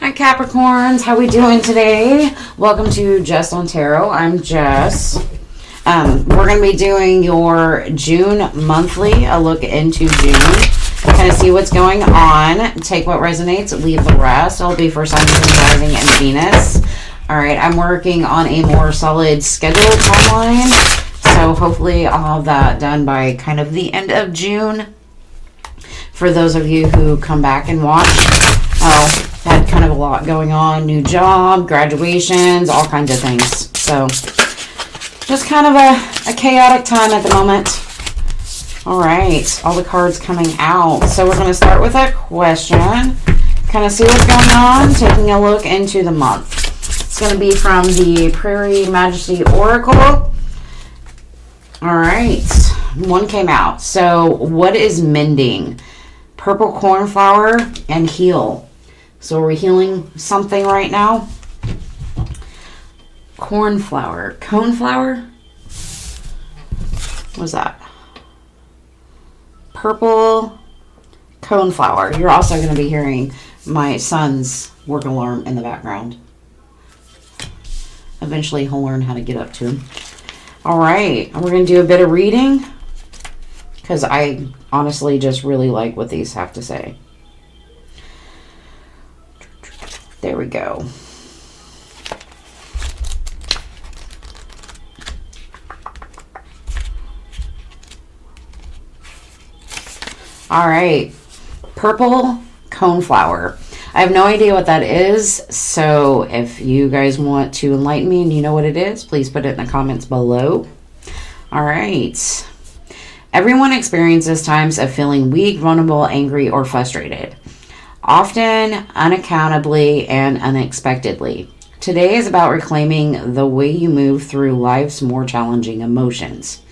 Hi Capricorns, how we doing today? Welcome to Jess on Tarot. I'm Jess. We're going to be doing your June monthly, a look into June. Kind of see what's going on. Take what resonates, leave the rest. It'll be for signs of rising and Venus. Alright, I'm working on a more solid schedule timeline. So hopefully I'll have that done by kind of the end of June. For those of you who come back and watch, had kind of a lot going on. New job, graduations, all kinds of things. So just kind of a chaotic time at the moment. All right, all the cards coming out. So we're going to start with a question. Kind of see what's going on. Taking a look into the month. It's going to be from the Prairie Majesty Oracle. All right, one came out. So what is mending? Purple cornflower and heal. So are we healing something right now? Cornflower. Coneflower? What's that? Purple coneflower. You're also going to be hearing my son's work alarm in the background. Eventually he'll learn how to get up to him. Alright, we're going to do a bit of reading. Because I honestly just really like what these have to say. There we go. All right. Purple coneflower. I have no idea what that is, so if you guys want to enlighten me and you know what it is, please put it in the comments below. All right. Everyone experiences times of feeling weak, vulnerable, angry, or frustrated. Often, unaccountably, and unexpectedly. Today is about reclaiming the way you move through life's more challenging emotions.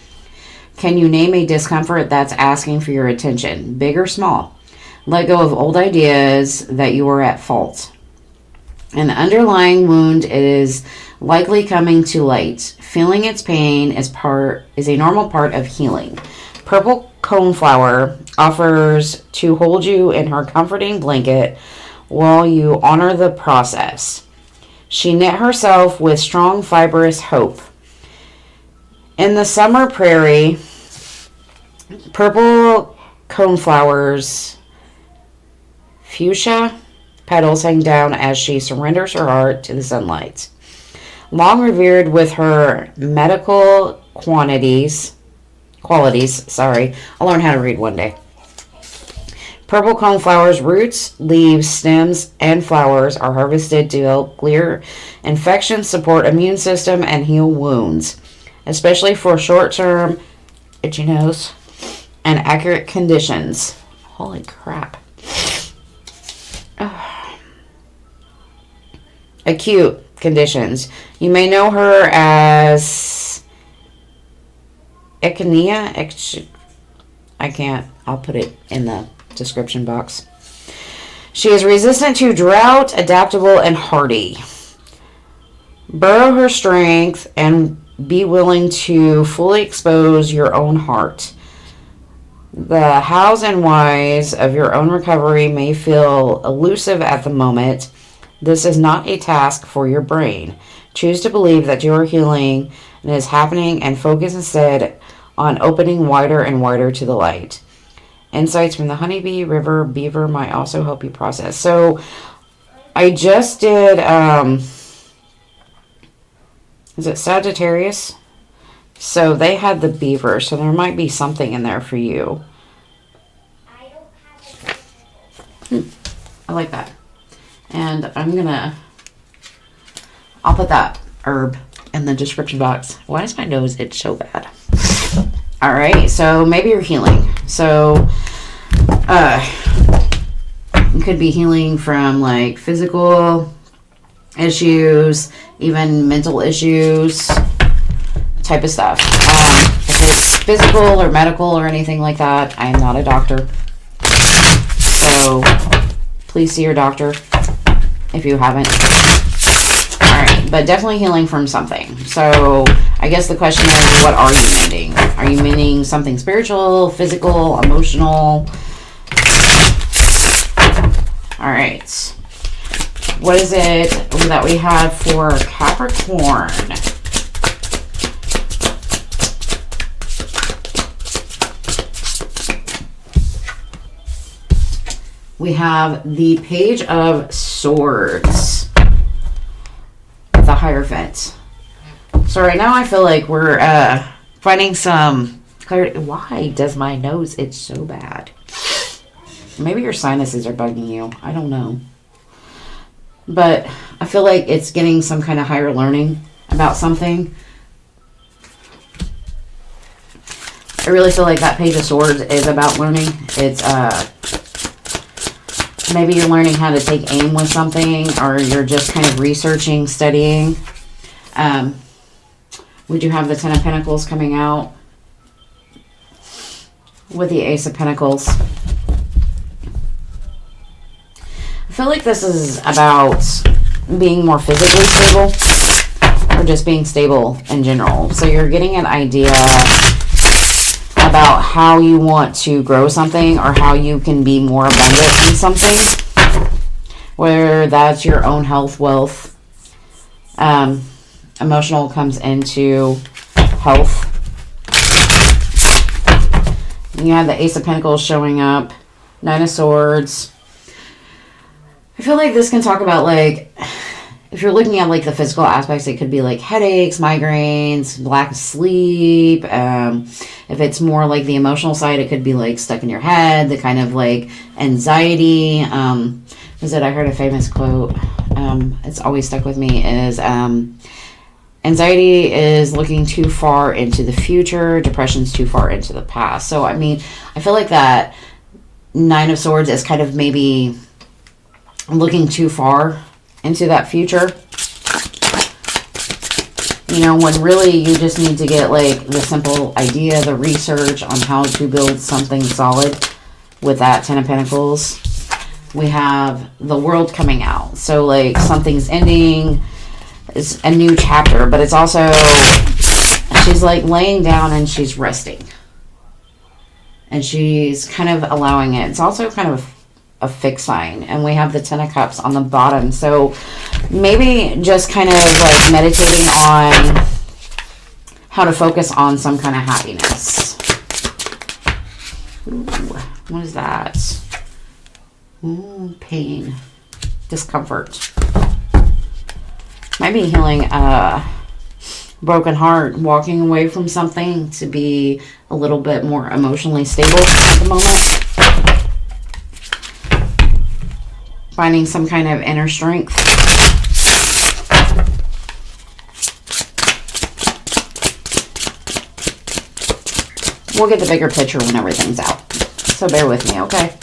Can you name a discomfort that's asking for your attention, big or small? Let go of old ideas that you are at fault. An underlying wound is likely coming to light. Feeling its pain is a normal part of healing. Purple coneflower offers to hold you in her comforting blanket while you honor the process. She knit herself with strong, fibrous hope. In the summer prairie, purple coneflower's fuchsia petals hang down as she surrenders her heart to the sunlight. Long revered with her medical qualities, I'll learn how to read one day. Purple coneflower's roots, leaves, stems, and flowers are harvested to help clear infections, support immune system, and heal wounds, especially for short-term itchy nose and accurate conditions. Holy crap. Acute conditions. You may know her as Echinacea. I'll put it in the description box. She is resistant to drought, adaptable, and hardy. Borrow her strength and be willing to fully expose your own heart. The hows and whys of your own recovery may feel elusive at the moment. This is not a task for your brain. Choose to believe that your healing is happening and focus instead on opening wider and wider to the light. Insights from the honeybee, river, beaver might also help you process. So I just did, is it Sagittarius? So they had the beaver, so there might be something in there for you. I like that. And I'll put that herb in the description box. Why does my nose itch so bad? All right, so maybe you're healing. So you could be healing from like physical issues, even mental issues, type of stuff. If it's physical or medical or anything like that, I am not a doctor. So please see your doctor if you haven't. Alright, but definitely healing from something. So I guess the question is, what are you mending? Are you mending something spiritual, physical, emotional? Alright. What is it that we have for Capricorn? We have the Page of Swords. The Hierophant. So right now I feel like we're finding some clarity. Why does my nose itch so bad? Maybe your sinuses are bugging you. I don't know. But I feel like it's getting some kind of higher learning about something. I really feel like that Page of Swords is about learning. It's maybe you're learning how to take aim with something, or you're just kind of researching, studying. We do have the Ten of Pentacles coming out with the Ace of Pentacles. I feel like this is about being more physically stable, or just being stable in general. So you're getting an idea about how you want to grow something, or how you can be more abundant in something, whether that's your own health, wealth. Emotional comes into health. You have the Ace of Pentacles showing up, Nine of Swords. I feel like this can talk about, like, if you're looking at like the physical aspects, it could be like headaches, migraines, lack of sleep. If it's more like the emotional side, it could be like stuck in your head, the kind of like anxiety. I heard a famous quote, it's always stuck with me, is anxiety is looking too far into the future, depression's too far into the past. So I mean, I feel like that Nine of Swords is kind of maybe looking too far into that future, you know, when really you just need to get like the simple idea, the research on how to build something solid. With that Ten of Pentacles, we have the World coming out. So like something's ending, it's a new chapter, but it's also, she's like laying down and she's resting, and she's kind of allowing it. It's also kind of a fixed sign, and we have the Ten of Cups on the bottom. So maybe just kind of like meditating on how to focus on some kind of happiness. Ooh, what is that? Ooh, pain, discomfort. Might be healing a broken heart, walking away from something to be a little bit more emotionally stable at the moment. Finding some kind of inner strength. We'll get the bigger picture when everything's out. So bear with me, okay?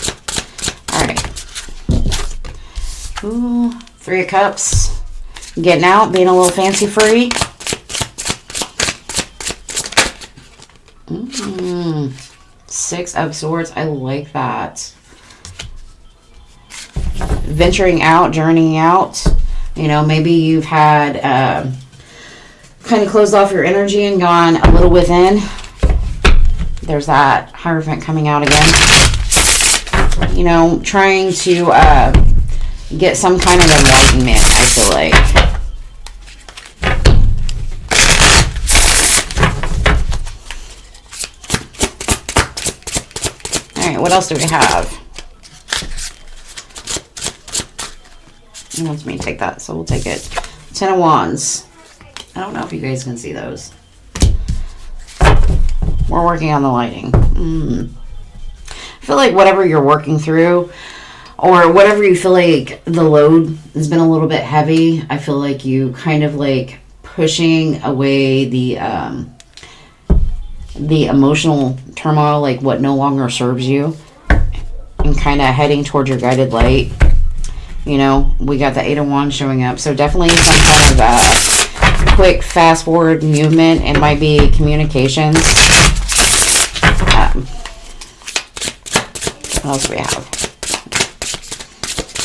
Alright. Ooh, Three of Cups. Getting out, being a little fancy free. Six of Swords. I like that. Venturing out, journeying out. You know, maybe you've had kind of closed off your energy and gone a little within. There's that Hierophant coming out again. You know, trying to get some kind of enlightenment, I feel like. Alright, what else do we have? He wants me to take that, so we'll take it. Ten of Wands. I don't know if you guys can see those. We're working on the lighting. I feel like whatever you're working through, or whatever you feel like the load has been a little bit heavy, I feel like you kind of like pushing away the emotional turmoil, like what no longer serves you, and kind of heading towards your guided light. You know, we got the Eight of Wands showing up. So definitely some kind of quick, fast forward movement. It might be communications. What else do we have?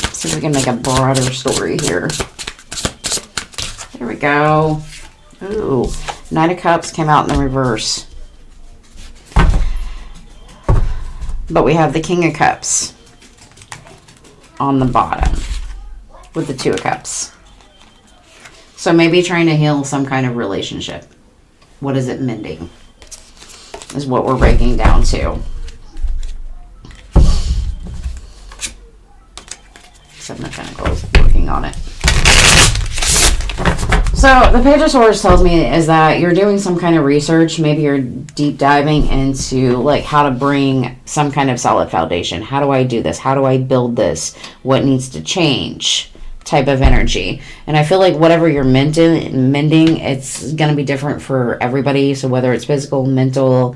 Let's see if we can make a broader story here. There we go. Ooh, Nine of Cups came out in the reverse. But we have the King of Cups on the bottom. with the Two of Cups. So maybe trying to heal some kind of relationship. What is it mending? Is what we're breaking down to. Seven of Pentacles, working on it. So the Page of Swords tells me is that you're doing some kind of research. Maybe you're deep diving into like how to bring some kind of solid foundation. How do I do this? How do I build this? What needs to change? Type of energy. And I feel like whatever you're mending, it's going to be different for everybody. So whether it's physical, mental,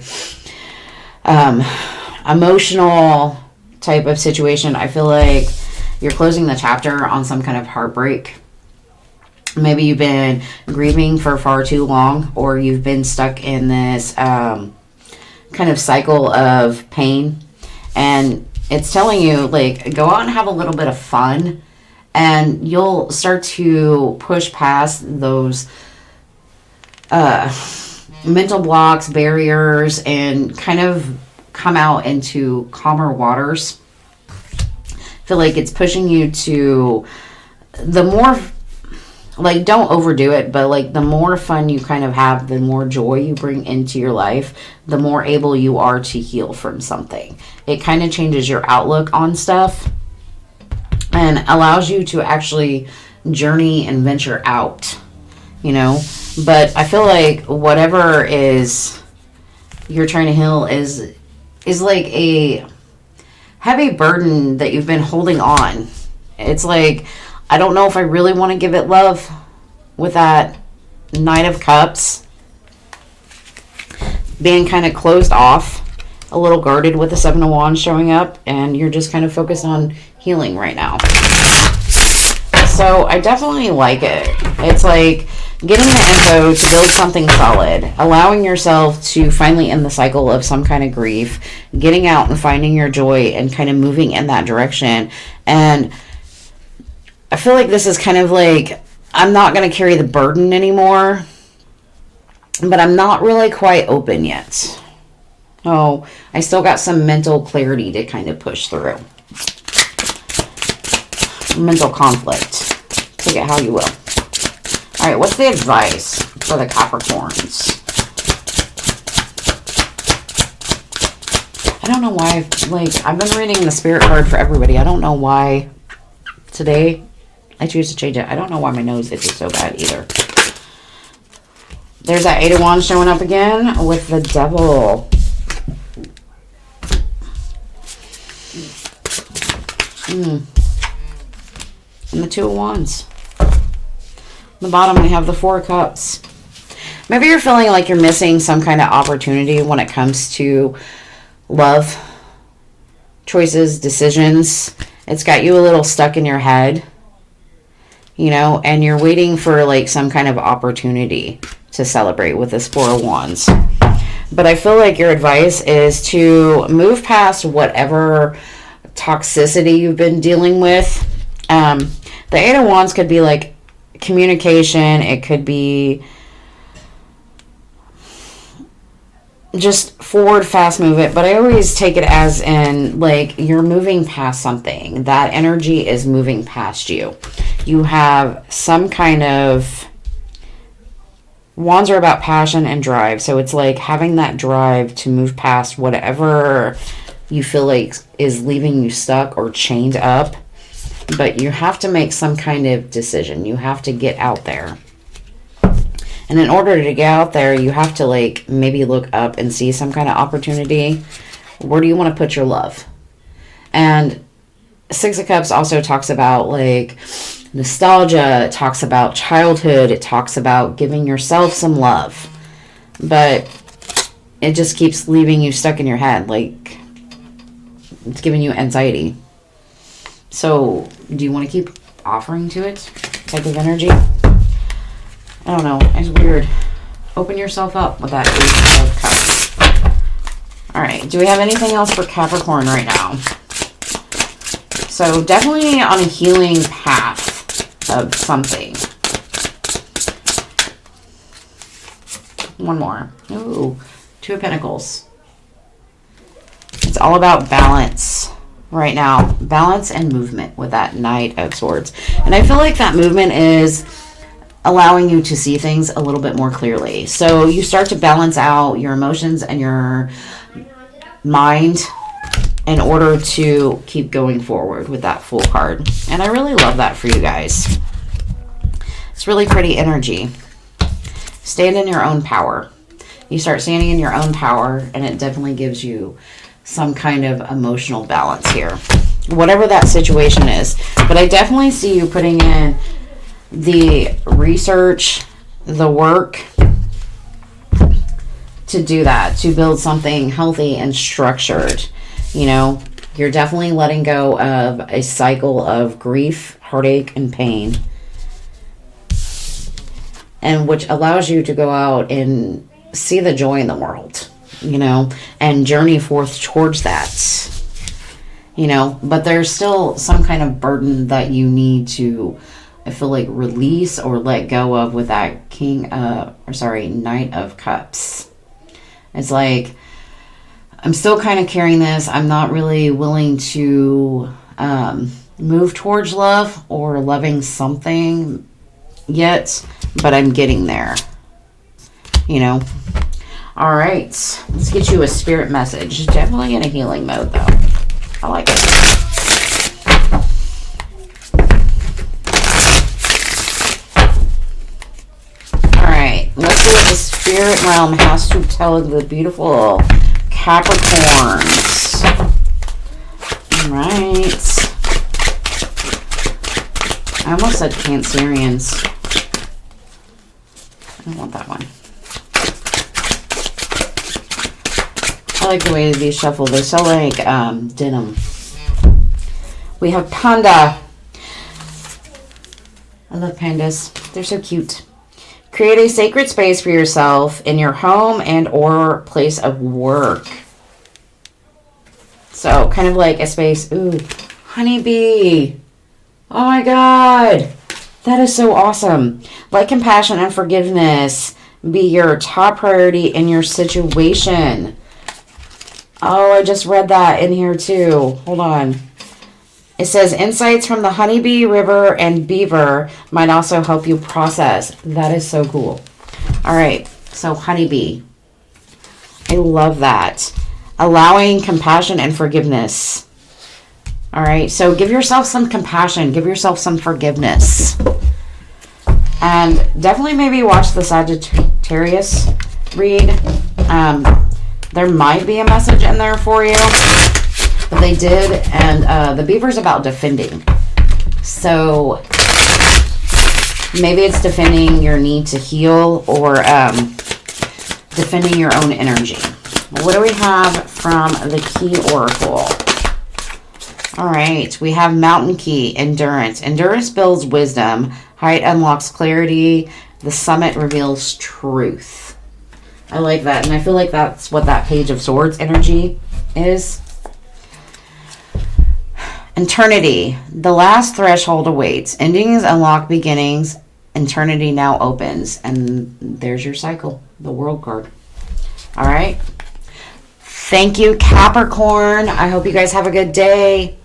emotional type of situation, I feel like you're closing the chapter on some kind of heartbreak. Maybe you've been grieving for far too long, or you've been stuck in this kind of cycle of pain. And it's telling you, like, go out and have a little bit of fun, and you'll start to push past those mental blocks, barriers, and kind of come out into calmer waters. I feel like it's pushing you to the more, like, don't overdo it, but like the more fun you kind of have, the more joy you bring into your life, the more able you are to heal from something. It kind of changes your outlook on stuff and allows you to actually journey and venture out, you know. But I feel like whatever is you're trying to heal is like a heavy burden that you've been holding on. It's like, I don't know if I really want to give it love with that Knight of Cups. Being kind of closed off, a little guarded with the Seven of Wands showing up, and you're just kind of focused on healing right now. So I definitely like it. It's like getting the info to build something solid, allowing yourself to finally end the cycle of some kind of grief, getting out and finding your joy and kind of moving in that direction. And I feel like this is kind of like, I'm not going to carry the burden anymore, but I'm not really quite open yet. Oh, I still got some mental clarity to kind of push through. Mental conflict. Take it how you will. All right, what's the advice for the Capricorns? I don't know why, like, I've been reading the Spirit card for everybody. I don't know why today I choose to change it. I don't know why my nose itches so bad either. There's that Eight of Wands showing up again with the Devil. And the Two of Wands. On the bottom, we have the Four of Cups. Maybe you're feeling like you're missing some kind of opportunity when it comes to love, choices, decisions. It's got you a little stuck in your head, you know, and you're waiting for like some kind of opportunity to celebrate with this Four of Wands. But I feel like your advice is to move past whatever toxicity you've been dealing with. The Eight of Wands could be like communication. It could be just forward, fast move it. But I always take it as in like you're moving past something. That energy is moving past you. You have some kind of... Wands are about passion and drive. So it's like having that drive to move past whatever you feel like is leaving you stuck or chained up. But you have to make some kind of decision. You have to get out there. And in order to get out there, you have to like maybe look up and see some kind of opportunity. Where do you want to put your love? And Six of Cups also talks about like nostalgia. It talks about childhood. It talks about giving yourself some love. But it just keeps leaving you stuck in your head. Like it's giving you anxiety. So, do you want to keep offering to it? Type of energy? I don't know. It's weird. Open yourself up with that Ace of Cups. Alright, do we have anything else for Capricorn right now? So, definitely on a healing path of something. One more. Ooh, Two of Pentacles. It's all about balance. right now. Balance and movement with that Knight of Swords. And I feel like that movement is allowing you to see things a little bit more clearly. So you start to balance out your emotions and your mind in order to keep going forward with that Fool card. And I really love that for you guys. It's really pretty energy. Stand in your own power. You start standing in your own power, and it definitely gives you some kind of emotional balance here, whatever that situation is. But I definitely see you putting in the research, the work to do that, to build something healthy and structured. You know, you're definitely letting go of a cycle of grief, heartache, and pain, and which allows you to go out and see the joy in the world, you know, and journey forth towards that, you know. But there's still some kind of burden that you need to, I feel like, release or let go of with that Knight of Cups. It's like, I'm still kind of carrying this. I'm not really willing to move towards love or loving something yet, but I'm getting there, you know. All right, let's get you a spirit message. Definitely in a healing mode, though. I like it. All right, let's see what the spirit realm has to tell the beautiful Capricorns. All right. I almost said Cancerians. I don't want that one. I like the way these shuffle. They sell like denim. We have Panda. I love pandas. They're so cute. Create a sacred space for yourself in your home and or place of work. So kind of like a space. Ooh, honeybee. Oh my God. That is so awesome. Let compassion and forgiveness be your top priority in your situation. Oh, I just read that in here too. Hold on. It says insights from the honeybee, river, and beaver might also help you process. That is so cool. All right. So honeybee. I love that. Allowing compassion and forgiveness. All right. So give yourself some compassion. Give yourself some forgiveness. And definitely maybe watch the Sagittarius read. There might be a message in there for you. But they did. And the beaver's about defending. So maybe it's defending your need to heal or defending your own energy. What do we have from the Key Oracle? All right. We have Mountain Key, Endurance. Endurance builds wisdom. Height unlocks clarity. The summit reveals truth. I like that. And I feel like that's what that Page of Swords energy is. Eternity. The last threshold awaits. Endings unlock beginnings. Eternity now opens. And there's your cycle. The World card. All right. Thank you, Capricorn. I hope you guys have a good day.